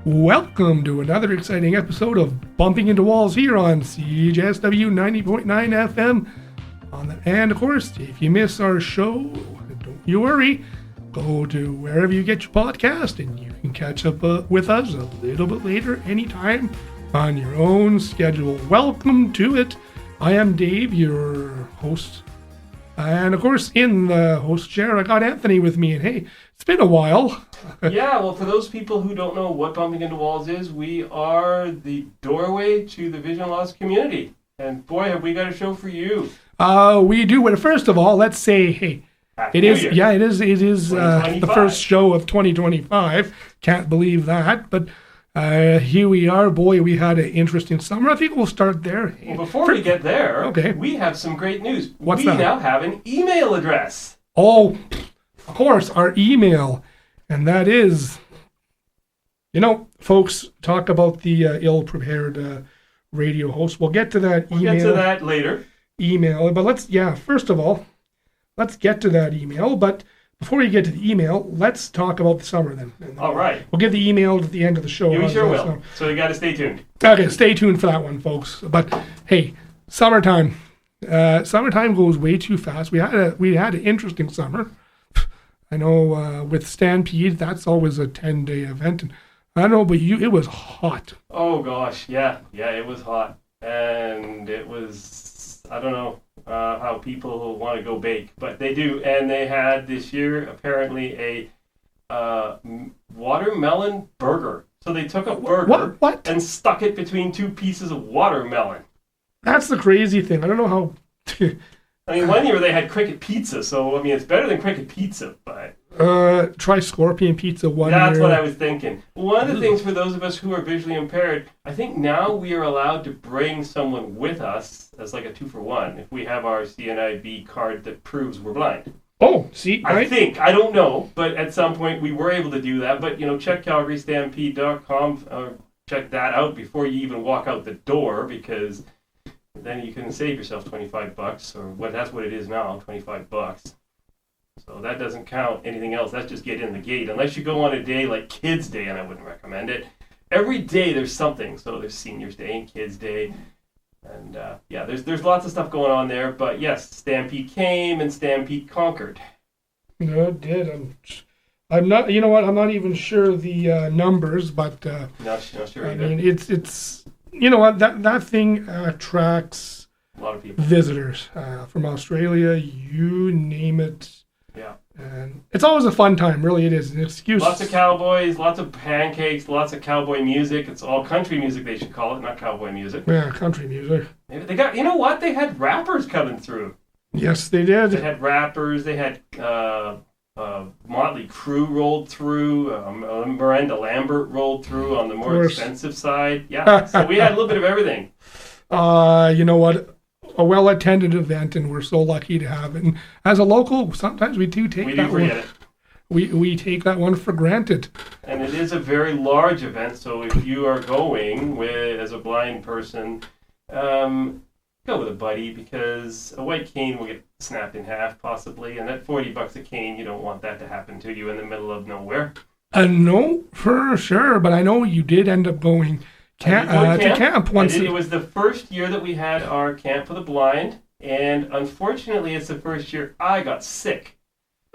Welcome to another exciting episode of Bumping Into Walls here on CJSW 90.9 FM. And of course, if you miss our show, don't you worry. Go to wherever you get your podcast and you can catch up with us a little bit later anytime on your own schedule. Welcome to it. I am Dave, your host. And of course, in the host chair, I got Anthony with me. And hey, it's been a while. Yeah, well, for those people who don't know what Bumping Into Walls is, we are the doorway to the vision loss community. And boy, have we got a show for you. We do. But first of all, let's say, hey, it is the first show of 2025. Can't believe that. But here we are. Boy, we had an interesting summer. I think we'll start there. Well, before we get there, okay, we have some great news. What's we that? now have an email address. Oh, of course, our email. And that is, folks talk about the ill-prepared radio host. We'll get to that email. We'll get to that later. Email. But first of all, let's get to that email. But before we get to the email, let's talk about the summer then. All right. We'll give the email at the end of the show. We sure will. So you got to stay tuned. Okay, stay tuned for that one, folks. But hey, summertime. Summertime goes way too fast. We had an interesting summer. I know with Stampede, that's always a 10-day event. And I don't know, but it was hot. Oh, gosh. Yeah, it was hot. And it was, I don't know how people want to go bake, but they do. And they had this year, apparently, a watermelon burger. So they took a burger what? And stuck it between two pieces of watermelon. That's the crazy thing. I don't know how... I mean, one year they had cricket pizza, so, I mean, it's better than cricket pizza, but... Try scorpion pizza one That's year. what I was thinking. One of the things for those of us who are visually impaired, I think now we are allowed to bring someone with us as like a 2-for-1 if we have our CNIB card that proves we're blind. Oh, see? I think. I don't know, but at some point we were able to do that. But, check CalgaryStampede.com, check that out before you even walk out the door, because... then you can save yourself $25, or that's what it is now, $25. So that doesn't count anything else. That's just get in the gate. Unless you go on a day like Kids Day, and I wouldn't recommend it. Every day there's something. So there's Seniors Day and Kids Day, and there's lots of stuff going on there. But yes, Stampede came and Stampede conquered. No, it did. I'm not. You know what? I'm not even sure the numbers, but Not sure I either. mean, it's. You know what? That thing attracts A lot of people. visitors from Australia, you name it. Yeah. And it's always a fun time, really. It is an excuse. Lots of cowboys, lots of pancakes, lots of cowboy music. It's all country music, they should call it, not cowboy music. Yeah, country music. Maybe they got. You know what? They had rappers coming through. Yes, they did. They had rappers. They had Motley Crue rolled through. Miranda Lambert rolled through on the more expensive side. Yeah, so we had a little bit of everything. You know what? A well-attended event, and we're so lucky to have it. And as a local, sometimes we do take that one. It. We take that one for granted. And it is a very large event, so if you are going as a blind person, go with a buddy, because a white cane will get snapped in half possibly, and that $40 a cane, you don't want that to happen to you in the middle of nowhere. No, for sure, but I know you did end up going to camp once. It was the first year that we had our camp for the blind, and unfortunately it's the first year I got sick.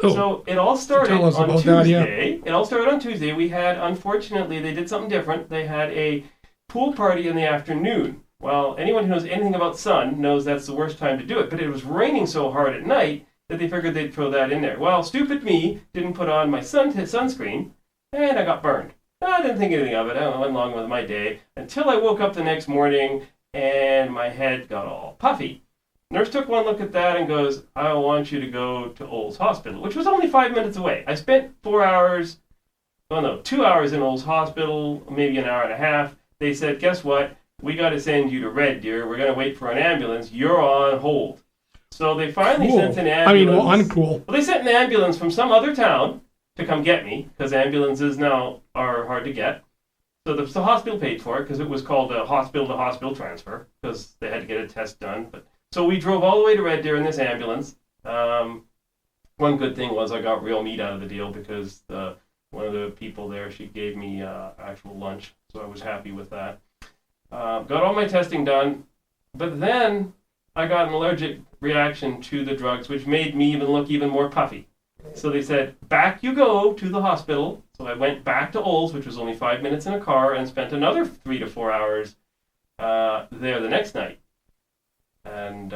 Oh. So it all started on Tuesday. That, yeah. It all started on Tuesday. We had, unfortunately, they did something different. They had a pool party in the afternoon. Well, anyone who knows anything about sun knows that's the worst time to do it, but it was raining so hard at night that they figured they'd throw that in there. Well, stupid me didn't put on my sunscreen, and I got burned. I didn't think anything of it. I went along with my day until I woke up the next morning and my head got all puffy. Nurse took one look at that and goes, I want you to go to Olds Hospital, which was only 5 minutes away. I spent 2 hours in Olds Hospital, maybe an hour and a half. They said, guess what? We got to send you to Red Deer. We're going to wait for an ambulance. You're on hold. So they finally sent an ambulance. Uncool. Well, they sent an ambulance from some other town to come get me, because ambulances now are hard to get. So the hospital paid for it, because it was called a hospital-to-hospital transfer, because they had to get a test done. So we drove all the way to Red Deer in this ambulance. One good thing was I got real meat out of the deal, because the one of the people there, she gave me actual lunch, so I was happy with that. Got all my testing done, but then I got an allergic reaction to the drugs, which made me look even more puffy. So they said, back you go to the hospital. So I went back to Olds, which was only 5 minutes in a car, and spent another 3 to 4 hours there the next night. And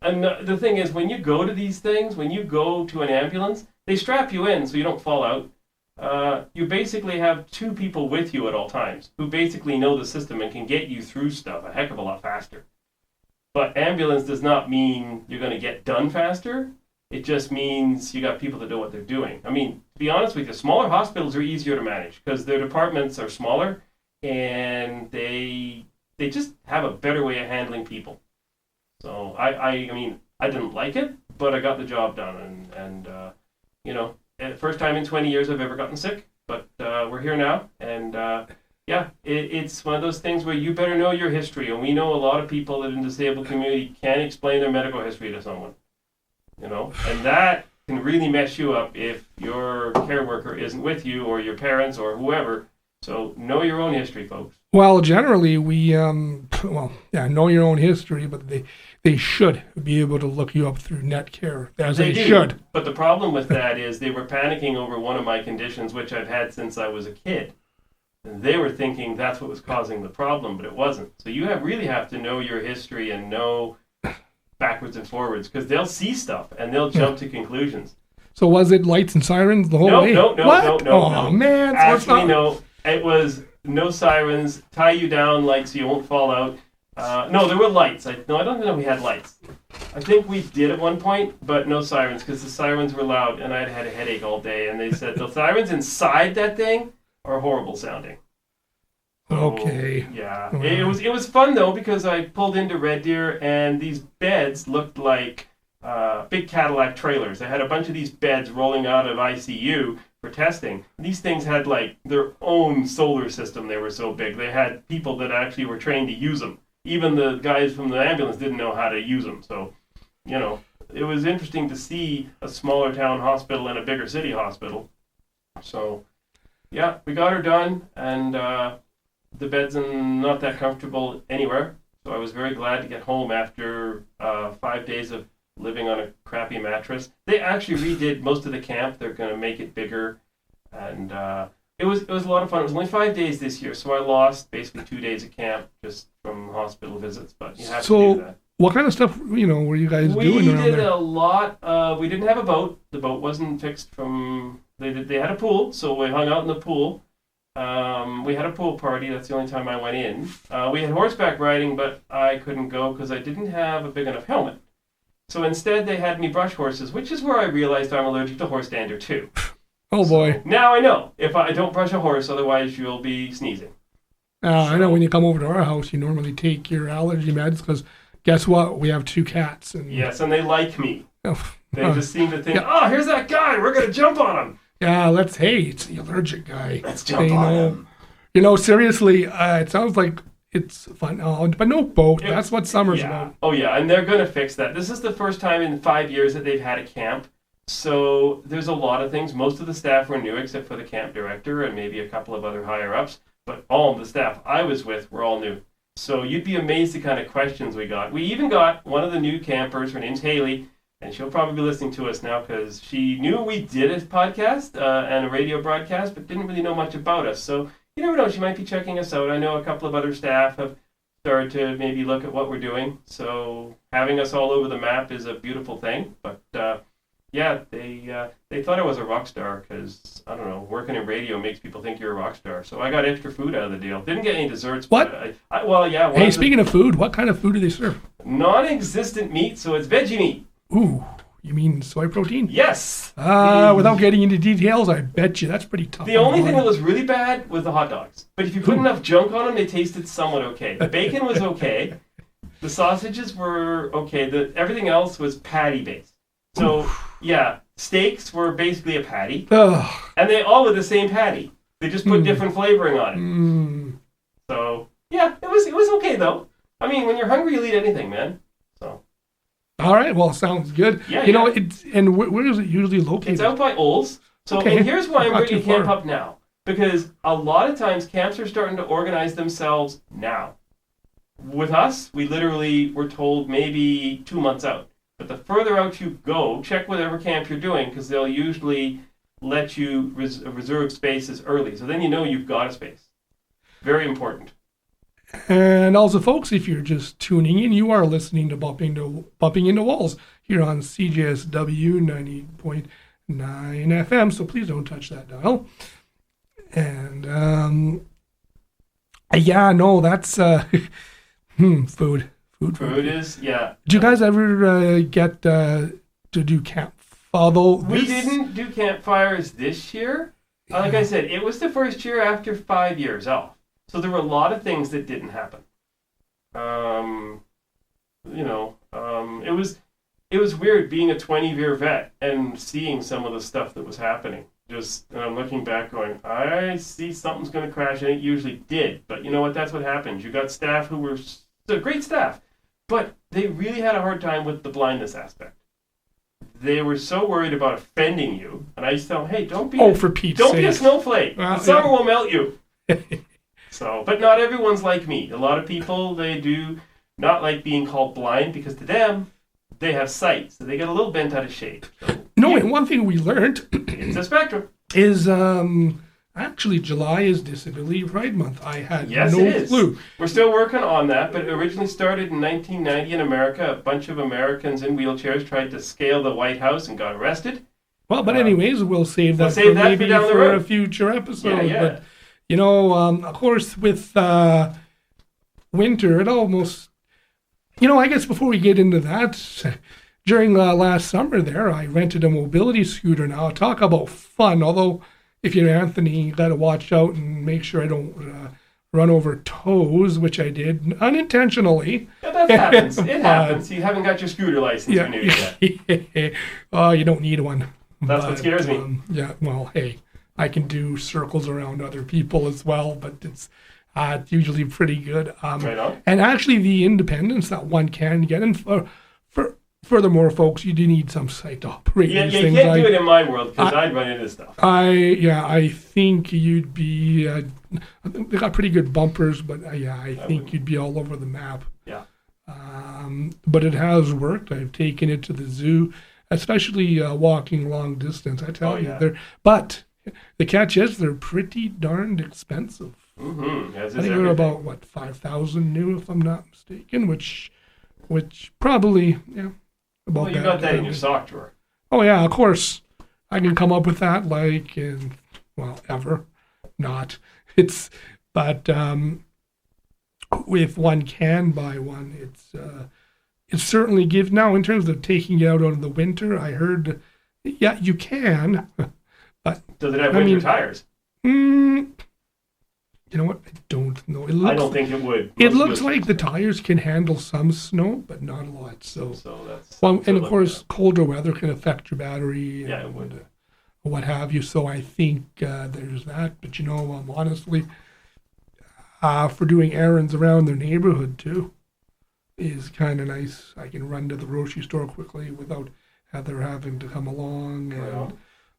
and the thing is, when you go to these things, when you go to an ambulance, they strap you in so you don't fall out. You basically have 2 people with you at all times who basically know the system and can get you through stuff a heck of a lot faster. But ambulance does not mean you're going to get done faster. It just means you got people that know what they're doing. I mean, to be honest with you, smaller hospitals are easier to manage because their departments are smaller and they just have a better way of handling people. So I mean, I didn't like it, but I got the job done. And first time in 20 years I've ever gotten sick, but we're here now. And it's one of those things where you better know your history. And we know a lot of people that in the disabled community can't explain their medical history to someone. And that can really mess you up if your care worker isn't with you or your parents or whoever. So know your own history, folks. Well, generally we, know your own history, but they should be able to look you up through Netcare, as they should. But the problem with that is they were panicking over one of my conditions, which I've had since I was a kid. And they were thinking that's what was causing the problem, but it wasn't. So you really have to know your history and know backwards and forwards, because they'll see stuff and they'll jump to conclusions. So was it lights and sirens the whole way? No. Oh, man. Actually, no. It was no sirens, tie you down so you won't fall out. No, there were lights. I don't know if we had lights. I think we did at one point, but no sirens, because the sirens were loud and I'd had a headache all day. And they said the sirens inside that thing are horrible sounding. Okay. Yeah. It was fun though, because I pulled into Red Deer and these beds looked like big Cadillac trailers. They had a bunch of these beds rolling out of ICU for testing. These things had their own solar system. They were so big. They had people that actually were trained to use them. Even the guys from the ambulance didn't know how to use them. So, it was interesting to see a smaller town hospital and a bigger city hospital. So, yeah, we got her done, and the bed's not that comfortable anywhere, so I was very glad to get home after 5 days of living on a crappy mattress. They actually redid most of the camp. They're going to make it bigger, and it was a lot of fun. It was only 5 days this year, so I lost basically 2 days of camp just from hospital visits, but you have to do that. What kind of stuff, were you guys doing around there? We did a lot. We didn't have a boat. The boat wasn't fixed from... They had a pool, so we hung out in the pool. We had a pool party. That's the only time I went in. We had horseback riding, but I couldn't go because I didn't have a big enough helmet. So instead, they had me brush horses, which is where I realized I'm allergic to horse dander too. Oh boy! So now I know if I don't brush a horse, otherwise you'll be sneezing. I know when you come over to our house, you normally take your allergy meds because guess what? We have 2 cats. And... Yes, and they like me. They just seem to think, oh, here's that guy. We're gonna jump on him. Yeah, it's the allergic guy. Let's jump on him. Seriously, it sounds like it's fun. But no boat. That's what summer's about. Oh, yeah, and they're going to fix that. This is the first time in 5 years that they've had a camp. So there's a lot of things. Most of the staff were new, except for the camp director and maybe a couple of other higher-ups. But all of the staff I was with were all new. So you'd be amazed the kind of questions we got. We even got one of the new campers. Her name's Haley. And she'll probably be listening to us now because she knew we did a podcast and a radio broadcast, but didn't really know much about us. So you never know, she might be checking us out. I know a couple of other staff have started to maybe look at what we're doing. So having us all over the map is a beautiful thing. But they thought I was a rock star because, I don't know, working in radio makes people think you're a rock star. So I got extra food out of the deal. Didn't get any desserts. What? But Hey, speaking of food, what kind of food do they serve? Non-existent meat, so it's veggie meat. Ooh, you mean soy protein? Yes. Without getting into details, I bet you that's pretty tough. The only thing that was really bad was the hot dogs. But if you put enough junk on them, they tasted somewhat okay. The bacon was okay. The sausages were okay. Everything else was patty-based. So, steaks were basically a patty. Ugh. And they all were the same patty. They just put different flavoring on it. So, it was okay, though. I mean, when you're hungry, you'll eat anything, man. So... All right, well, sounds good. Yeah, where is it usually located? It's out by Olds. So, and here's why I'm bringing camp up now. Because a lot of times camps are starting to organize themselves now. With us, we literally were told maybe 2 months out. But the further out you go, check whatever camp you're doing, because they'll usually let you reserve spaces early. So then you know you've got a space. Very important. And also, folks, if you're just tuning in, you are listening to Bumping Into Walls here on CJSW 90.9 FM. So please don't touch that dial. And that's food. Food is, yeah. Did you guys ever get to do camp? Although we didn't do campfires this year. Like I said, it was the first year after 5 years off. So there were a lot of things that didn't happen. It was weird being a 20-year vet and seeing some of the stuff that was happening. And I'm looking back going, I see something's going to crash, and it usually did. But you know what? That's what happens. You got staff who were great staff, but they really had a hard time with the blindness aspect. They were so worried about offending you, and I used to tell them, hey, don't be a snowflake. The summer will melt you. So, but not everyone's like me. A lot of people, they do not like being called blind because to them, they have sight, so they get a little bent out of shape. So, and one thing we learned it's a spectrum. Is actually July is Disability Pride Month. I had no clue. We're still working on that, but it originally started in 1990 in America. A bunch of Americans in wheelchairs tried to scale the White House and got arrested. Well, but anyways, we'll save that for a future episode. Yeah. But of course, with winter, it almost, I guess before we get into that, during last summer there, I rented a mobility scooter. Now, talk about fun. Although, if you're Anthony, you got to watch out and make sure I don't run over toes, which I did unintentionally. Yeah, that happens. It happens. You haven't got your scooter license renewed yet. Oh, you don't need one. That's what scares me. Hey, I can do circles around other people as well, but it's usually pretty good. Right on. And actually, the independence that one can get, and furthermore, folks, you do need some sight to operate these things. You can't do it in my world because I'd run into stuff. I think you'd be. I think they got pretty good bumpers, but I think you'd be all over the map. Yeah. But it has worked. I've taken it to the zoo, especially walking long distance. I tell you, but the catch is they're pretty darned expensive. Mm-hmm. I think they're about $5,000 new, if I'm not mistaken, which probably about that. You got that in your sock drawer. Oh yeah, of course. I can come up with that ever not. If one can buy one, it certainly gives. Now, in terms of taking it out in the winter, I heard, you can. But does it have winter tires? You know what? I don't know. I don't think it would. It looks like the tires can handle some snow, but not a lot. So that's. And of course, colder weather can affect your battery. Yeah, it would. What have you? So I think there's that. But honestly, for doing errands around their neighborhood too, is kind of nice. I can run to the grocery store quickly without Heather having to come along and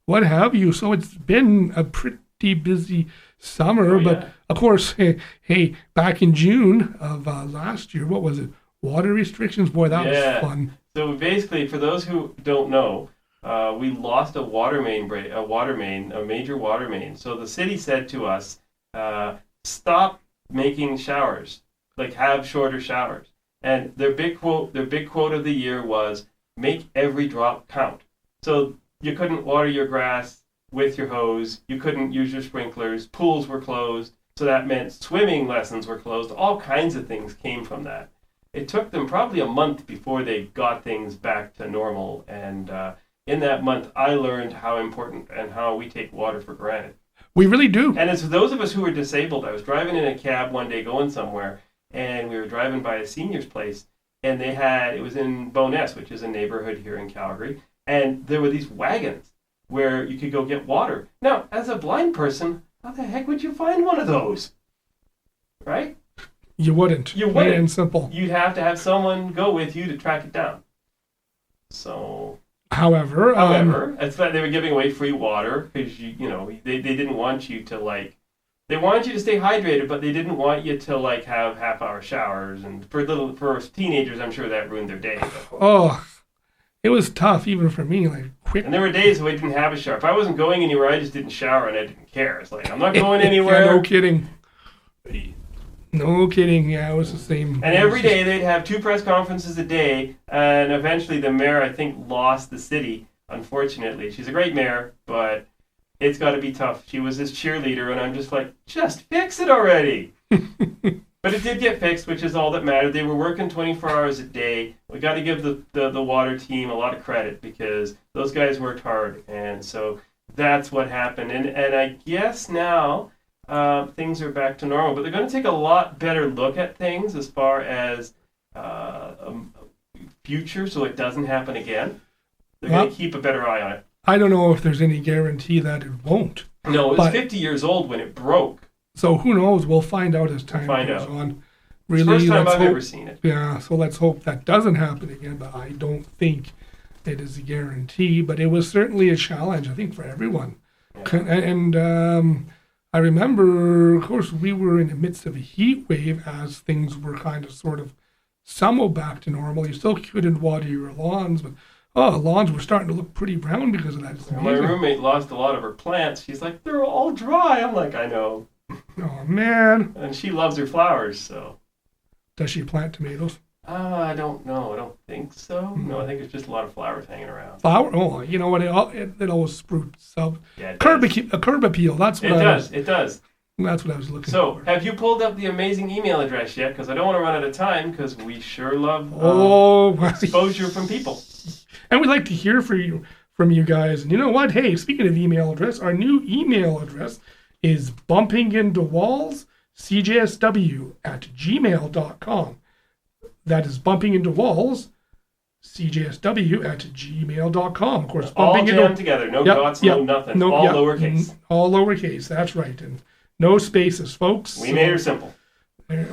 what have you. So it's been a pretty busy summer, but of course, hey, back in June of last year, what was it? Water restrictions? Boy, that was fun. So basically, for those who don't know, we lost a major water main. So the city said to us, stop making showers, have shorter showers. And their big quote of the year was, make every drop count. So you couldn't water your grass with your hose. You couldn't use your sprinklers. Pools were closed. So that meant swimming lessons were closed. All kinds of things came from that. It took them probably a month before they got things back to normal. And in that month, I learned how important and how we take water for granted. We really do. And it's for those of us who are disabled. I was driving in a cab one day going somewhere, and we were driving by a senior's place, and it was in Bowness, which is a neighborhood here in Calgary, and there were these wagons where you could go get water. Now, as a blind person, how the heck would you find one of those? Right? You wouldn't. Plain and simple. You'd have to have someone go with you to track it down. So However, it's that they were giving away free water because they didn't want you to they wanted you to stay hydrated, but they didn't want you to have half-hour showers. And for teenagers, I'm sure that ruined their day. Oh, it was tough even for me. Quick. And there were days when I didn't have a shower. If I wasn't going anywhere, I just didn't shower and I didn't care. It's I'm not going anywhere. Yeah, no kidding. No kidding. Yeah, it was the same. And every day they'd have 2 press conferences a day, and eventually the mayor, I think, lost the city. Unfortunately, she's a great mayor, but it's got to be tough. She was this cheerleader, and I'm just just fix it already. But it did get fixed, which is all that mattered. They were working 24 hours a day. We got to give the water team a lot of credit because those guys worked hard, and so that's what happened. And I guess now things are back to normal, but they're going to take a lot better look at things as far as future, so it doesn't happen again. They're going to keep a better eye on it. I don't know if there's any guarantee that it won't. No, it was 50 years old when it broke. So who knows? We'll find out as time goes on. Really, it's the first time I've ever seen it. Yeah, so let's hope that doesn't happen again, but I don't think it is a guarantee. But it was certainly a challenge, I think, for everyone. Yeah. And I remember, of course, we were in the midst of a heat wave as things were kind of sort of somewhat back to normal. You still couldn't water your lawns, but lawns were starting to look pretty brown because of that. Well, my roommate lost a lot of her plants. She's like, they're all dry. I'm like, I know. Oh, man. And she loves her flowers, so. Does she plant tomatoes? I don't know. I don't think so. Mm-hmm. No, I think it's just a lot of flowers hanging around. Flower? Oh, you know what? It always sprouts up. Yeah, a curb appeal. That's what it does. That's what I was looking for. So, have you pulled up the amazing email address yet? Because I don't want to run out of time because we sure love exposure from people. And we'd like to hear from you guys. And you know what? Hey, speaking of email address, our new email address is bumpingintowallscjsw@gmail.com. That is bumpingintowallscjsw@gmail.com. Of course, all jammed together. No dots, no nothing. All lowercase. All lowercase. That's right. And no spaces, folks. We made her simple.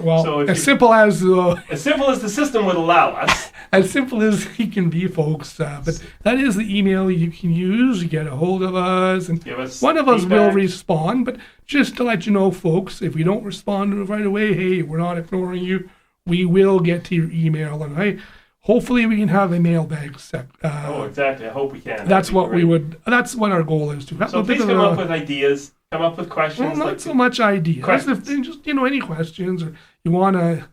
Well, so simple as the system would allow us. As simple as he can be, folks. But that is the email you can use to get a hold of us. And one of us will respond. But just to let you know, folks, if we don't respond right away, hey, we're not ignoring you. We will get to your email. And hopefully we can have a mailbag set. Exactly. I hope we can. That's what we would. That's what our goal is to. So please come up with ideas. Come up with questions. Well, not so much ideas. Just any questions, or you want to.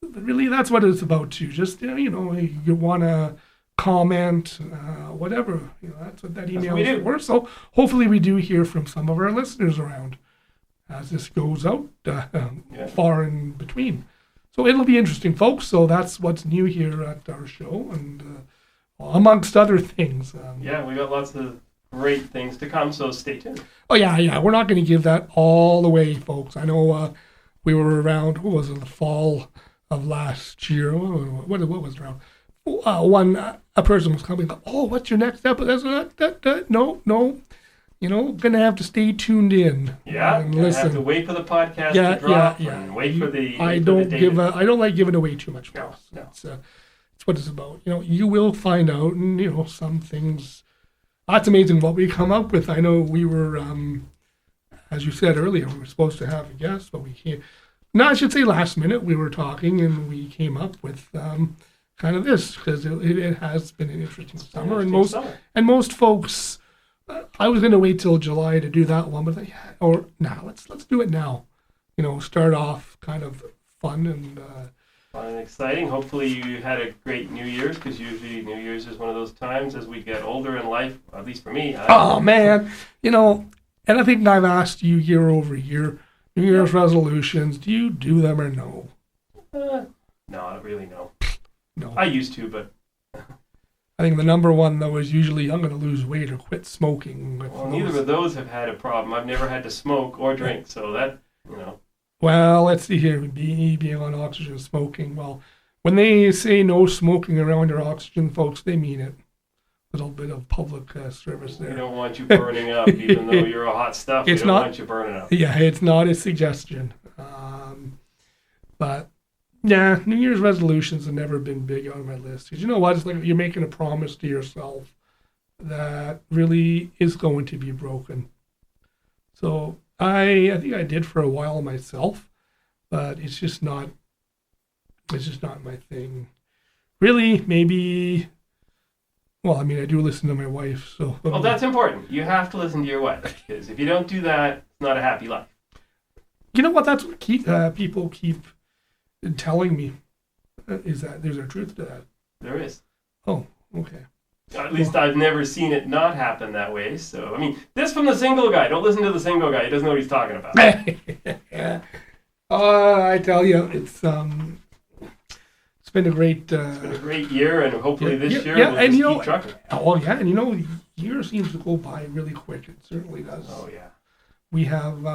Really, that's what it's about too. Just you want to comment, whatever. That's what that email is for. So hopefully, we do hear from some of our listeners around as this goes out far in between. So it'll be interesting, folks. So that's what's new here at our show, and amongst other things. We got lots of great things to come. So stay tuned. Oh yeah. We're not going to give that all away, folks. I know we were around. What was it? The fall of last year. What was around? A person was coming up. Oh, what's your next episode? No. Gonna have to stay tuned in. Yeah, and listen. Have to wait for the podcast to drop. And wait for the. I don't like giving away too much. No. It's what it's about. You will find out, and some things. That's amazing what we come up with. I know we were, as you said earlier, we were supposed to have a guest, but we can't. No, I should say last minute we were talking and we came up with kind of this because it has been an interesting summer. Most folks, I was going to wait till July to do that one, but let's do it now. Start off kind of fun and exciting. Hopefully you had a great New Year's because usually New Year's is one of those times as we get older in life, at least for me. Man, and I think I've asked you year over year, New Year's resolutions, do you do them or no? No, not really, no. No. I used to, but... I think the number one, though, is usually I'm going to lose weight or quit smoking. Neither of those have had a problem. I've never had to smoke or drink, so that, Well, let's see here. Being on oxygen, smoking. Well, when they say no smoking around your oxygen, folks, they mean it. Little bit of public service there. We don't want you burning up, even though you're a hot stuff. We don't want you burning up. Yeah, it's not a suggestion. But, New Year's resolutions have never been big on my list. Because you know what? It's like you're making a promise to yourself. that really is going to be broken. So I think I did for a while myself, but it's just not my thing. Really, maybe. Well, I mean, I do listen to my wife, so. Well, that's important. You have to listen to your wife, because if you don't do that, it's not a happy life. You know what? That's what people keep telling me. Is that there's a truth to that? There is. Oh, okay. At least I've never seen it not happen that way. So, I mean, this from the single guy. Don't listen to the single guy. He doesn't know what he's talking about. Yeah. I tell you, it's been a great. It's been a great year, and hopefully this year we'll and just keep trucking. Oh yeah, and the year seems to go by really quick. It certainly does. Oh yeah. We have.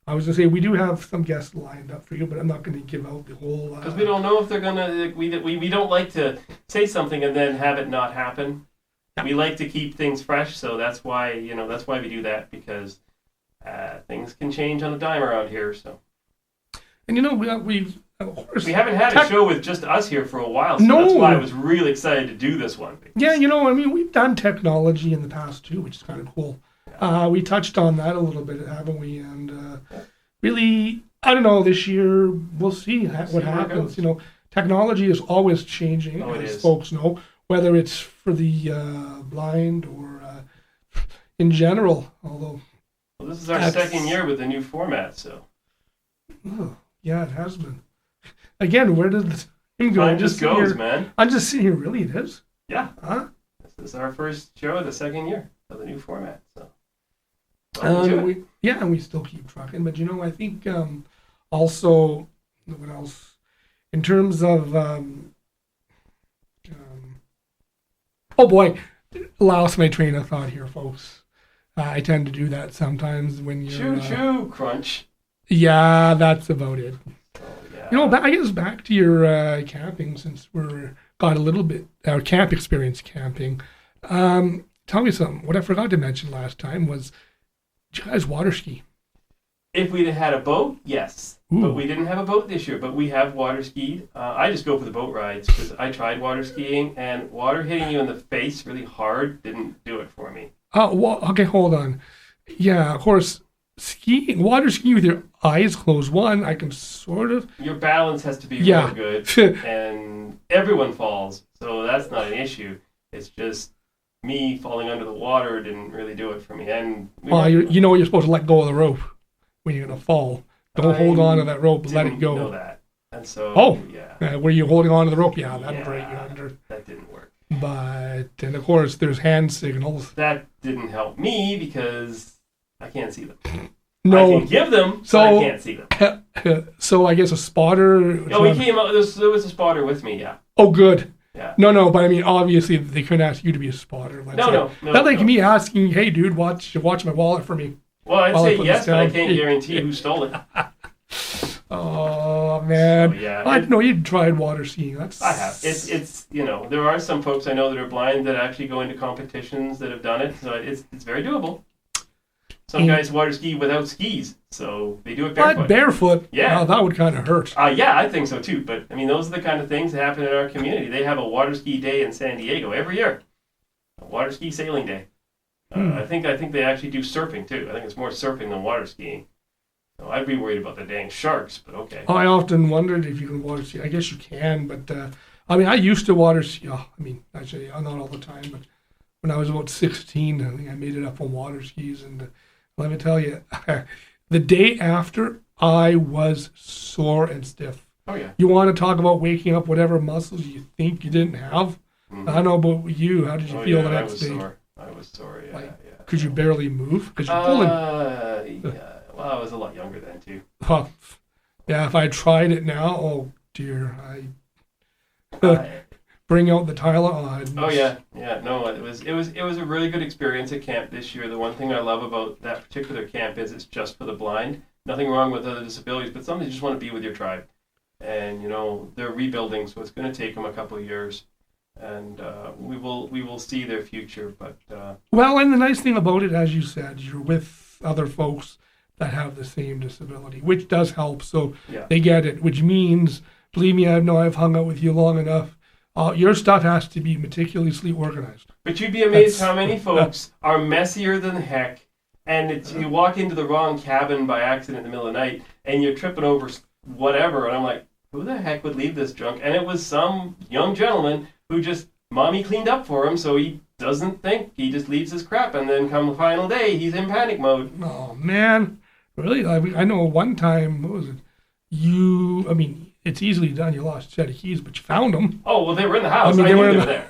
I was going to say, we do have some guests lined up for you, but I'm not going to give out the whole... Because we don't know if they're going to... We don't like to say something and then have it not happen. Yeah. We like to keep things fresh, so that's why we do that, because things can change on a dime around here, so... And we've of course... We haven't had a show with just us here for a while, so that's why I was really excited to do this one. Yeah, we've done technology in the past, too, which is kind of cool. We touched on that a little bit, haven't we? And really, I don't know, this year, we'll see what happens. Technology is always changing, as folks know, whether it's for the blind or in general, although... Well, this is our second year with the new format, so... Oh, yeah, it has been. Again, where did the time go? Time just goes, man. I'm just sitting here, really, it is? Yeah. Huh? This is our first show of the second year of the new format, so... and we still keep trucking, but I think also, what else? In terms of, oh boy, lost my train of thought here, folks. I tend to do that sometimes when you're... Choo-choo, crunch. Yeah, that's about it. Oh, yeah. I guess back to your camping, since got a little bit, our camp experience camping. Tell me something. What I forgot to mention last time was, did you guys water ski? If we'd had a boat, yes. Ooh. But we didn't have a boat this year, but we have water skied. I just go for the boat rides because I tried water skiing, and water hitting you in the face really hard didn't do it for me. Oh, well, okay, hold on. Yeah, of course, water skiing with your eyes closed, I can sort of... Your balance has to be real good, and everyone falls, so that's not an issue. It's just... me falling under the water didn't really do it for me. And you're supposed to let go of the rope when you're going to fall. Don't hold on to that rope, let it go. I didn't know that. And so, were you holding on to the rope? Yeah, that'd break you under. That didn't work. And of course, there's hand signals. That didn't help me because I can't see them. No. I can give them, but I can't see them. So I guess a spotter... we came out, there was a spotter with me, yeah. Oh, good. Yeah. No, but I mean, obviously, they couldn't ask you to be a spotter. No. That's like me asking, hey, dude, watch my wallet for me. Well, I'd say yes, but I can't guarantee who stole it. Oh, man. So, yeah, I know you tried water skiing. I have. It's there are some folks I know that are blind that actually go into competitions that have done it, so it's very doable. Some guys water ski without skis, so they do it barefoot. But barefoot? Yeah. Oh, that would kind of hurt. Yeah, I think so too. But, I mean, those are the kind of things that happen in our community. They have a water ski day in San Diego every year. A water ski sailing day. I think they actually do surfing too. I think it's more surfing than water skiing. So I'd be worried about the dang sharks, but okay. I often wondered if you can water ski. I guess you can, but I used to water ski. Actually, not all the time, but when I was about 16, I think I made it up on water skis, and let me tell you, the day after, I was sore and stiff. Oh, yeah. You want to talk about waking up whatever muscles you think you didn't have? Mm-hmm. I don't know about you. How did you feel the next day? I was sore, yeah. Could you barely move? Because you're pulling. Yeah. Well, I was a lot younger then, too. Well, yeah, if I tried it now, oh, dear. Bring out the Tylenol. Oh yeah. No, it was a really good experience at camp this year. The one thing I love about that particular camp is it's just for the blind. Nothing wrong with other disabilities, but some they just want to be with your tribe. And they're rebuilding, so it's going to take them a couple of years, and we will see their future. But well, and the nice thing about it, as you said, you're with other folks that have the same disability, which does help. So they get it, which means, believe me, I've hung out with you long enough. Your stuff has to be meticulously organized. But you'd be amazed how many folks are messier than heck, and you walk into the wrong cabin by accident in the middle of the night, and you're tripping over whatever, and I'm like, who the heck would leave this junk? And it was some young gentleman who just, mommy cleaned up for him, so he doesn't think, he just leaves his crap, and then come the final day, he's in panic mode. Oh, man. Really? I know one time, what was it? It's easily done. You lost a set of keys, but you found them. Oh, well, they were in the house. I knew they were there.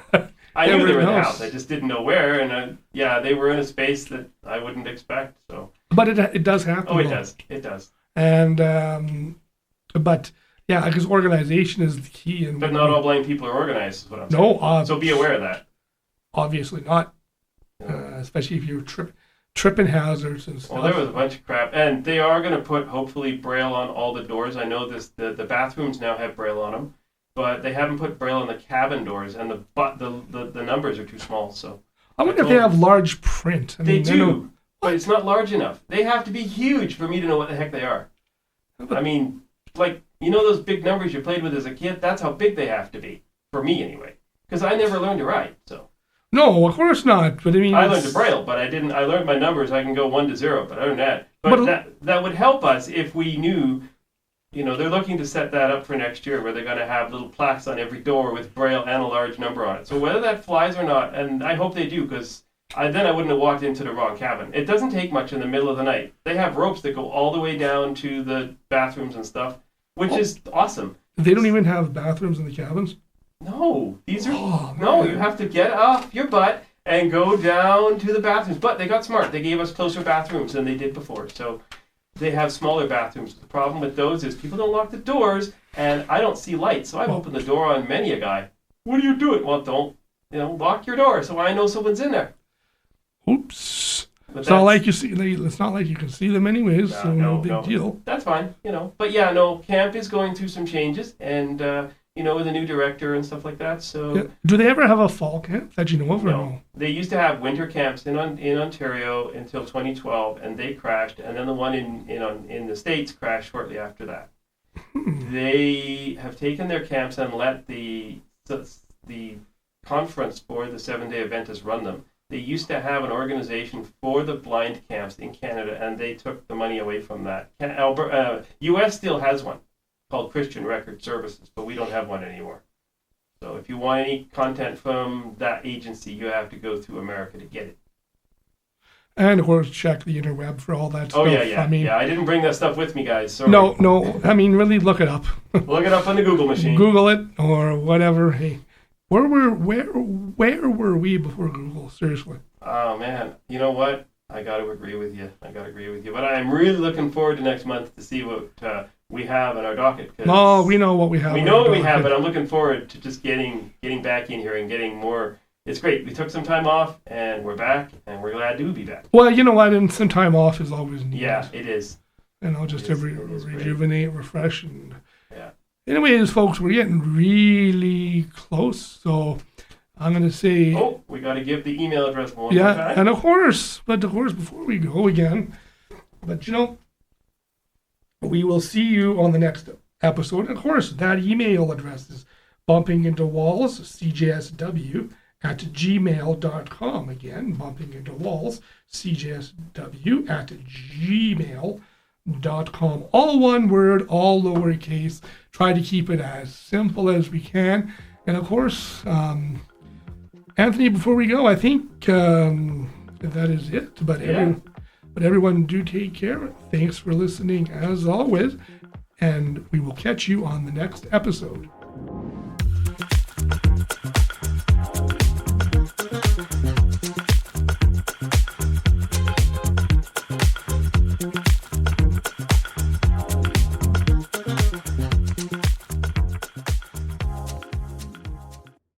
I knew they were in the house. I just didn't know where, and they were in a space that I wouldn't expect, so. But it does happen. Oh, it does. It does. And, but... Yeah, because organization is the key. But not all blind people are organized, is what I'm saying. No. So be aware of that. Obviously not. Especially if you're tripping hazards and stuff. Well, there was a bunch of crap. And they are going to put, hopefully, Braille on all the doors. I know the bathrooms now have Braille on them. But they haven't put Braille on the cabin doors. And the numbers are too small. So I wonder if they have large print. They do. But it's not large enough. They have to be huge for me to know what the heck they are. I mean, like... You know those big numbers you played with as a kid? That's how big they have to be. For me, anyway. Because I never learned to write, so. No, of course not. But I mean... I learned to Braille, but I learned my numbers. I can go 1 to 0, but other than that. But that would help us if we knew, they're looking to set that up for next year where they're going to have little plaques on every door with Braille and a large number on it. So whether that flies or not, and I hope they do, because then I wouldn't have walked into the wrong cabin. It doesn't take much in the middle of the night. They have ropes that go all the way down to the bathrooms and stuff. Which is awesome. They don't even have bathrooms in the cabins? No. These are... no, you have to get off your butt and go down to the bathrooms. But they got smart. They gave us closer bathrooms than they did before. So they have smaller bathrooms. The problem with those is people don't lock the doors, and I don't see lights. So I've opened the door on many a guy. What are you doing? Well, don't, lock your door so I know someone's in there. Oops. It's not like you see. It's not like you can see them anyways. So no big deal. That's fine, But yeah, camp is going through some changes, and with a new director and stuff like that. So yeah. Do they ever have a fall camp that you know of? No. They used to have winter camps in Ontario until 2012, and they crashed. And then the one in the States crashed shortly after that. They have taken their camps and let the conference for the 7-day Adventists run them. They used to have an organization for the blind camps in Canada, and they took the money away from that. U.S. still has one called Christian Record Services, but we don't have one anymore. So if you want any content from that agency, you have to go through America to get it. And of course, check the interweb for all that stuff. Oh, yeah. I didn't bring that stuff with me, guys. Sorry. No. Really, look it up. Look it up on the Google machine. Google it or whatever. Hey. Where were we before Google? Seriously. Oh man, you know what? I got to agree with you. But I am really looking forward to next month to see what we have in our docket. Oh, we know what we have. We know what we have, but I'm looking forward to just getting back in here and getting more. It's great. We took some time off, and we're back, and we're glad to be back. Well, you know what? And some time off is always needed. Yeah, it is. And I'll just rejuvenate, refresh, and. Yeah. Anyways, folks, we're getting really close, so I'm going to say... Oh, we got to give the email address one more time. Yeah, and of course, before we go again, we will see you on the next episode. And of course, that email address is bumpingintowallscjsw @gmail.com. Again, bumpingintowallscjsw @gmail.com. All one word, all lowercase. Try to keep it as simple as we can. And of course, Anthony, before we go, I think that is it. But everyone do take care. Thanks for listening as always. And we will catch you on the next episode.